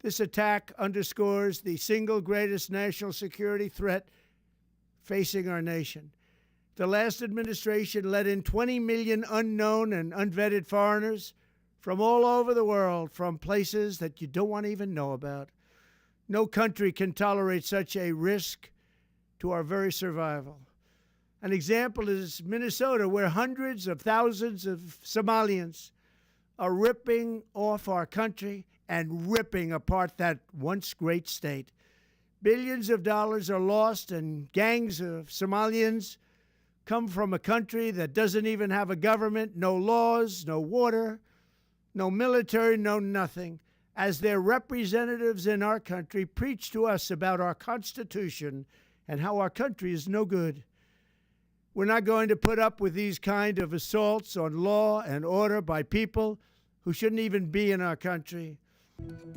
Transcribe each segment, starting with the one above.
This attack underscores the single greatest national security threat facing our nation. The last administration let in 20 million unknown and unvetted foreigners from all over the world, from places that you don't want to even know about. No country can tolerate such a risk to our very survival. An example is Minnesota, where hundreds of thousands of Somalians are ripping off our country and ripping apart that once great state. Billions of dollars are lost, and gangs of Somalians come from a country that doesn't even have a government, no laws, no water, no military, no nothing. As their representatives in our country preach to us about our Constitution and how our country is no good. We're not going to put up with these kind of assaults on law and order by people who shouldn't even be in our country.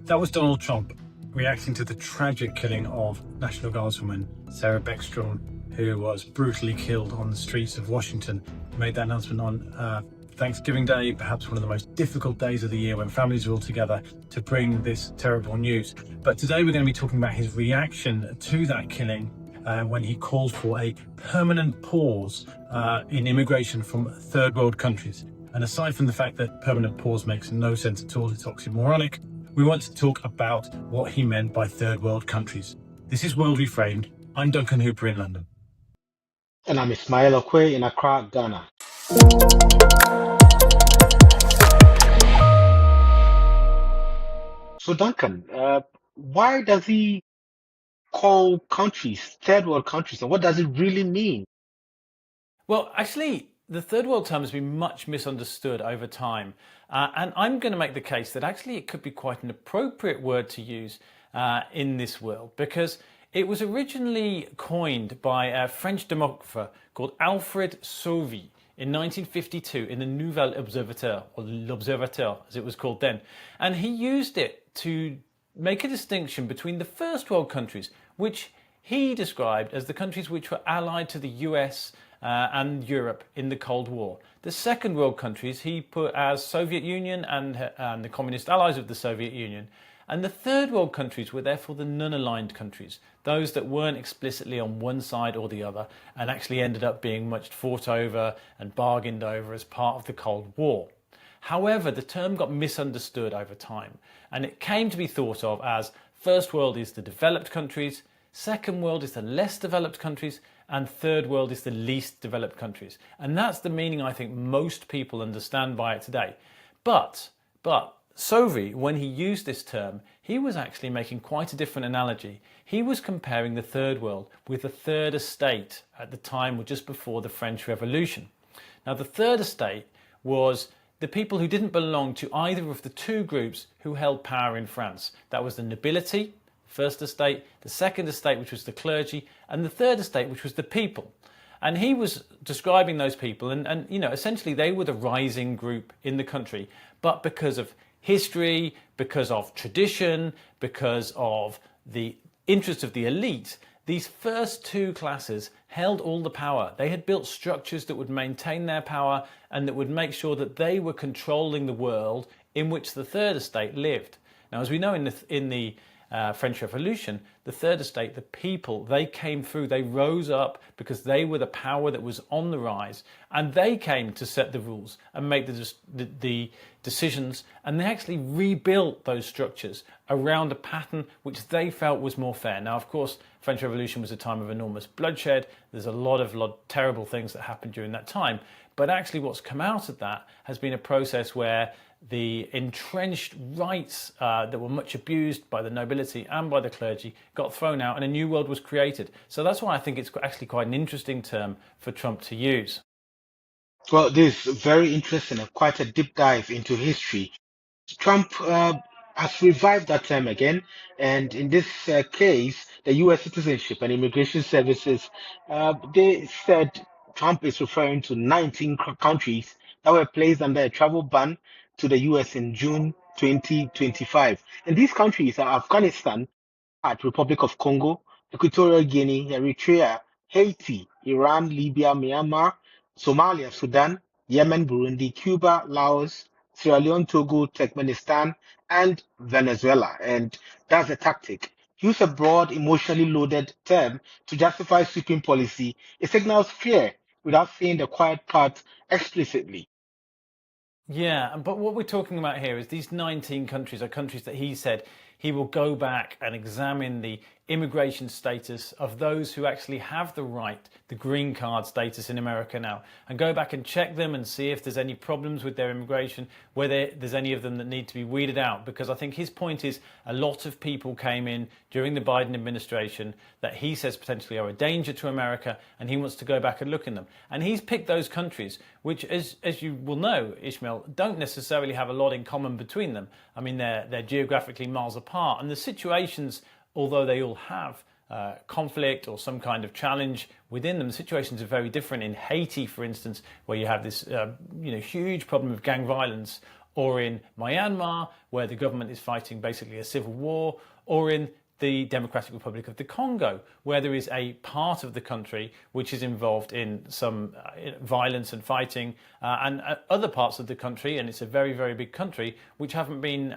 That was Donald Trump reacting to the tragic killing of National Guardswoman Sarah Beckstrom, who was brutally killed on the streets of Washington. He made that announcement on Thanksgiving Day, perhaps one of the most difficult days of the year when families are all together to bring this terrible news. But today we're going to be talking about his reaction to that killing when he called for a permanent pause in immigration from third world countries. And aside from the fact that permanent pause makes no sense at all, it's oxymoronic, we want to talk about what he meant by third world countries. This is World Reframed. I'm Duncan Hooper in London. And I'm Ismail Okwe in Accra, Ghana. So Duncan, why does he call countries third world countries, and what does it really mean? Well, actually, the third world term has been much misunderstood over time. And I'm going to make the case that actually it could be quite an appropriate word to use in this world, because it was originally coined by a French demographer called Alfred Sauvy in 1952 in the Nouvel Observateur, or L'Observateur as it was called then. And he used it to make a distinction between the first world countries, which he described as the countries which were allied to the US and Europe in the Cold War. The second world countries he put as Soviet Union and the communist allies of the Soviet Union. And the third world countries were therefore the non-aligned countries, those that weren't explicitly on one side or the other and actually ended up being much fought over and bargained over as part of the Cold War. However, the term got misunderstood over time, and it came to be thought of as first world is the developed countries, second world is the less developed countries, and third world is the least developed countries. And that's the meaning I think most people understand by it today. But Sauvy, when he used this term, he was actually making quite a different analogy. He was comparing the third world with the third estate at the time or just before the French Revolution. Now, the third estate was the people who didn't belong to either of the two groups who held power in France. That was the nobility, first estate, the second estate, which was the clergy, and the third estate, which was the people. And he was describing those people, and you know, essentially they were the rising group in the country, but because of history, because of tradition, because of the interest of the elite, these first two classes held all the power. They had built structures that would maintain their power and that would make sure that they were controlling the world in which the third estate lived. Now, as we know in the French Revolution, the third estate, the people, they came through, they rose up because they were the power that was on the rise, and they came to set the rules and make the decisions, and they actually rebuilt those structures around a pattern which they felt was more fair. Now, of course, French Revolution was a time of enormous bloodshed. There's a lot of terrible things that happened during that time, but actually what's come out of that has been a process where the entrenched rights that were much abused by the nobility and by the clergy got thrown out, and a new world was created. So that's why I think it's actually quite an interesting term for Trump to use. Well, this is very interesting and quite a deep dive into history. Trump has revived that term again, and in this case, the U.S. Citizenship and Immigration Services, they said Trump is referring to 19 countries that were placed under a travel ban to the U.S. in June 2025. And these countries are Afghanistan, Republic of Congo, Equatorial Guinea, Eritrea, Haiti, Iran, Libya, Myanmar, Somalia, Sudan, Yemen, Burundi, Cuba, Laos, Sierra Leone, Togo, Turkmenistan, and Venezuela. And that's a tactic. Use a broad, emotionally loaded term to justify sweeping policy. It signals fear without saying the quiet part explicitly. Yeah, but what we're talking about here is these 19 countries are countries that he said he will go back and examine the immigration status of those who actually have the right, the green card status in America now, and go back and check them and see if there's any problems with their immigration, whether there's any of them that need to be weeded out. Because I think his point is a lot of people came in during the Biden administration that he says potentially are a danger to America, and he wants to go back and look in them. And he's picked those countries, which, as you will know, Ishmael, don't necessarily have a lot in common between them. I mean, they're geographically miles apart, and the situations, although they all have conflict or some kind of challenge within them, the situations are very different. In Haiti, for instance, where you have this huge problem of gang violence, or in Myanmar, where the government is fighting basically a civil war, or in the Democratic Republic of the Congo, where there is a part of the country which is involved in some violence and fighting, and other parts of the country, and it's a very, very big country, which haven't been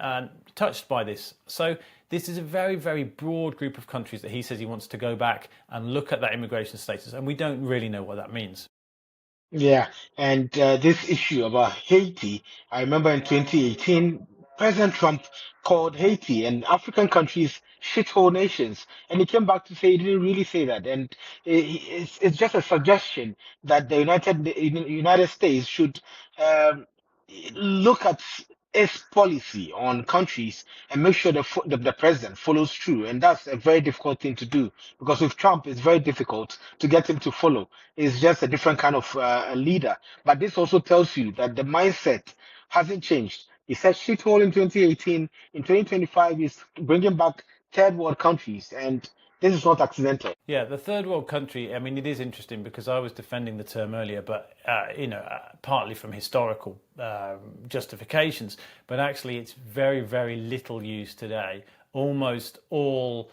touched by this. So this is a very, very broad group of countries that he says he wants to go back and look at that immigration status, and we don't really know what that means. Yeah, and this issue about Haiti, I remember in 2018, President Trump called Haiti and African countries shithole nations, and he came back to say he didn't really say that, and it's just a suggestion that the United States should um, look at its policy on countries and make sure the president follows through, and that's a very difficult thing to do because with Trump, it's very difficult to get him to follow. Is just a different kind of a leader. But this also tells you that the mindset hasn't changed. He said shithole in 2018. In 2025, he's bringing back third world countries, and this is not accidental. Yeah, the third world country, I mean, it is interesting because I was defending the term earlier, but, partly from historical justifications, but actually it's very, very little used today. Almost all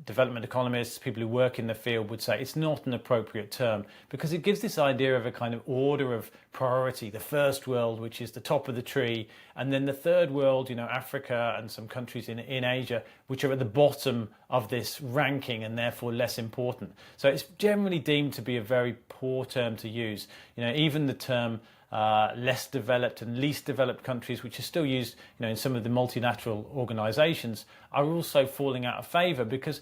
development economists, people who work in the field would say it's not an appropriate term because it gives this idea of a kind of order of priority. The first world, which is the top of the tree, and then the third world, Africa and some countries in Asia, which are at the bottom of this ranking and therefore less important. So it's generally deemed to be a very poor term to use. Even the term less developed and least developed countries, which are still used in some of the multilateral organizations, are also falling out of favor because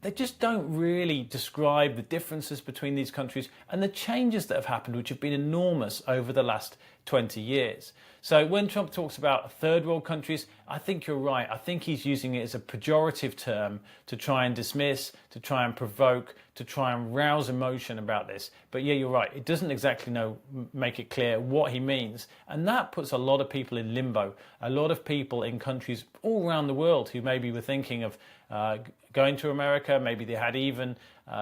they just don't really describe the differences between these countries and the changes that have happened, which have been enormous over the last 20 years. So when Trump talks about third world countries, I think you're right. I think he's using it as a pejorative term to try and dismiss, to try and provoke, to try and rouse emotion about this. But yeah, you're right. It doesn't exactly make it clear what he means. And that puts a lot of people in limbo. A lot of people in countries all around the world who maybe were thinking of going to America, maybe they had even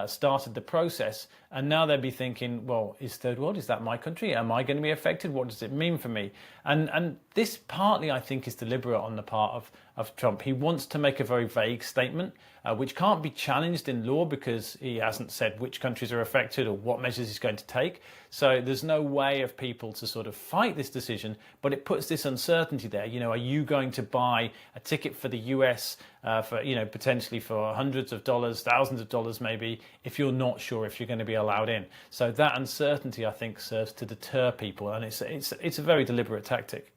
started the process, and now they'd be thinking, well, is third world, is that my country? Am I going to be affected? What does it mean for me? And this partly, I think, is deliberate on the part of Trump. He wants to make a very vague statement, which can't be challenged in law because he hasn't said which countries are affected or what measures he's going to take. So there's no way of people to sort of fight this decision, but it puts this uncertainty there. Are you going to buy a ticket for the US for, potentially for hundreds of dollars, thousands of dollars maybe, if you're not sure if you're going to be allowed in? So that uncertainty, I think, serves to deter people, and it's a very deliberate tactic.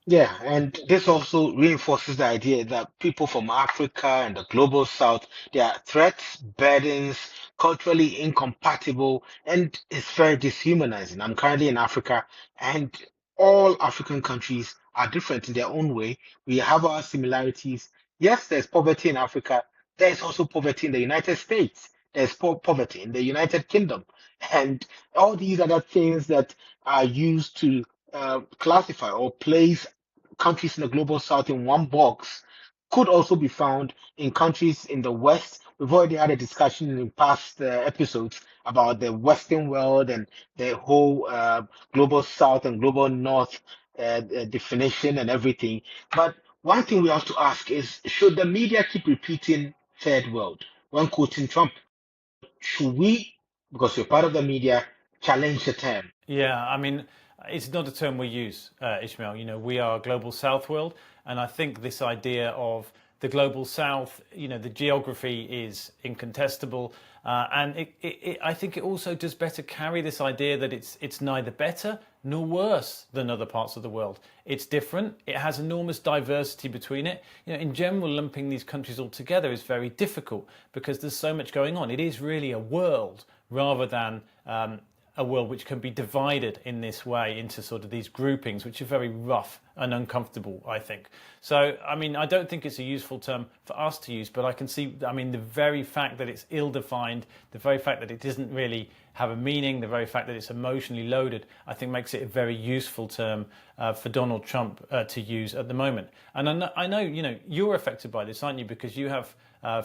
Yeah, and this also reinforces the idea that people from Africa and the global south, they are threats, burdens, culturally incompatible, and it's very dehumanizing. I'm currently in Africa, and all African countries are different in their own way. We have our similarities. Yes, there's poverty in Africa. There's also poverty in the United States. There's poverty in the United Kingdom. And all these other things that are used to classify or place countries in the global south in one box could also be found in countries in the west. We've already had a discussion in past episodes about the western world and the whole global south and global north definition and everything. But one thing we have to ask is, should the media keep repeating third world when quoting Trump? Should we, because we're part of the media, challenge the term? Yeah, I mean, it's not a term we use, Ishmael. You know, we are a global South world, and I think this idea of the global South, you know, the geography is incontestable, and I think it also does better carry this idea that it's neither better nor worse than other parts of the world. It's different. It has enormous diversity between it. You know, in general, lumping these countries all together is very difficult because there's so much going on. It is really a world rather than a world which can be divided in this way into sort of these groupings, which are very rough and uncomfortable, I think. So, I mean, I don't think it's a useful term for us to use, but I can see, I mean, the very fact that it's ill-defined, the very fact that it doesn't really have a meaning, the very fact that it's emotionally loaded, I think makes it a very useful term for Donald Trump to use at the moment. And I know, you know, you're affected by this, aren't you? Because you have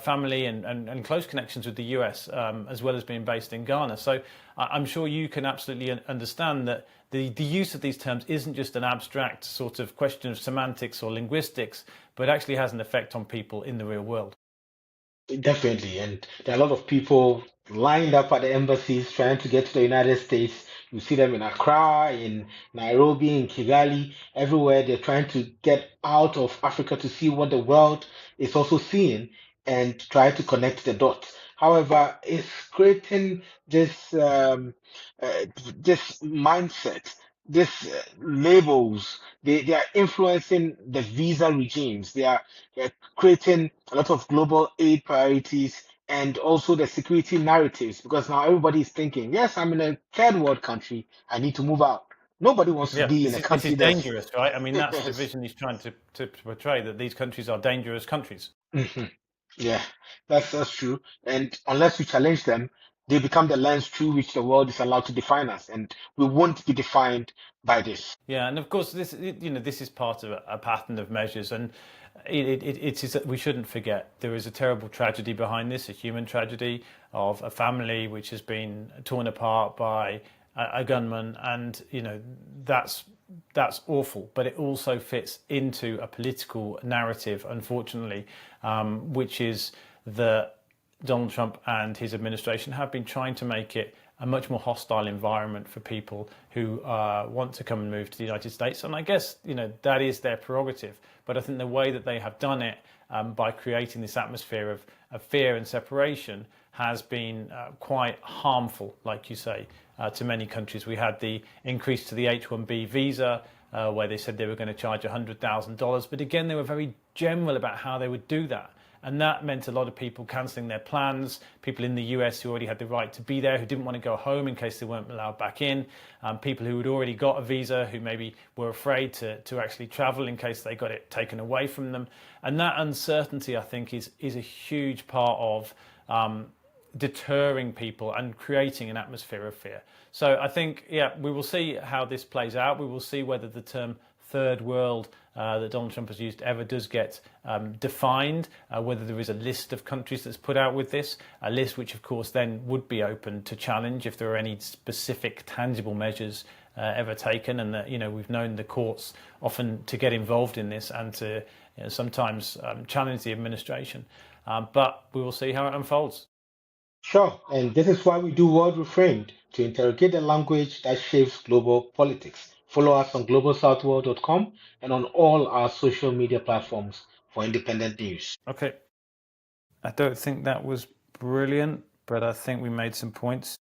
family and close connections with the US, as well as being based in Ghana. So I'm sure you can absolutely understand that the use of these terms isn't just an abstract sort of question of semantics or linguistics, but actually has an effect on people in the real world. Definitely, and there are a lot of people lined up at the embassies trying to get to the United States. You see them in Accra, in Nairobi, in Kigali, everywhere. They're trying to get out of Africa to see what the world is also seeing and try to connect the dots. However, it's creating this mindset, this labels. They are influencing the visa regimes. They're creating a lot of global aid priorities and also the security narratives because now everybody is thinking, yes, I'm in a third world country, I need to move out. Nobody wants to Yeah, be in a this is country that's dangerous, right? I mean, that's the yes. vision he's trying to portray, that these countries are dangerous countries. Mhm. Yeah, that's true. And unless we challenge them, they become the lens through which the world is allowed to define us, and we won't be defined by this. Yeah, and of course, you know, this is part of a pattern of measures, and it is, we shouldn't forget there is a terrible tragedy behind this, a human tragedy of a family which has been torn apart by a gunman, and you know that's awful. But it also fits into a political narrative, unfortunately, which is that Donald Trump and his administration have been trying to make it a much more hostile environment for people who want to come and move to the United States. And I guess, you know, that is their prerogative. But I think the way that they have done it by creating this atmosphere of fear and separation has been quite harmful, like you say, to many countries. We had the increase to the H-1B visa, where they said they were going to charge $100,000. But again, they were very general about how they would do that. And that meant a lot of people cancelling their plans, people in the US who already had the right to be there, who didn't want to go home in case they weren't allowed back in, people who had already got a visa, who maybe were afraid to actually travel in case they got it taken away from them. And that uncertainty, I think, is a huge part of deterring people and creating an atmosphere of fear. So I think, yeah, we will see how this plays out. We will see whether the term third world that Donald Trump has used ever does get defined, whether there is a list of countries that's put out with this, a list which of course then would be open to challenge if there are any specific tangible measures ever taken, and that, you know, we've known the courts often to get involved in this and to, you know, sometimes challenge the administration, but we will see how it unfolds. Sure, and this is why we do World Reframed, to interrogate the language that shapes global politics. Follow us on globalsouthworld.com and on all our social media platforms for independent news. Okay, I don't think that was brilliant, but I think we made some points.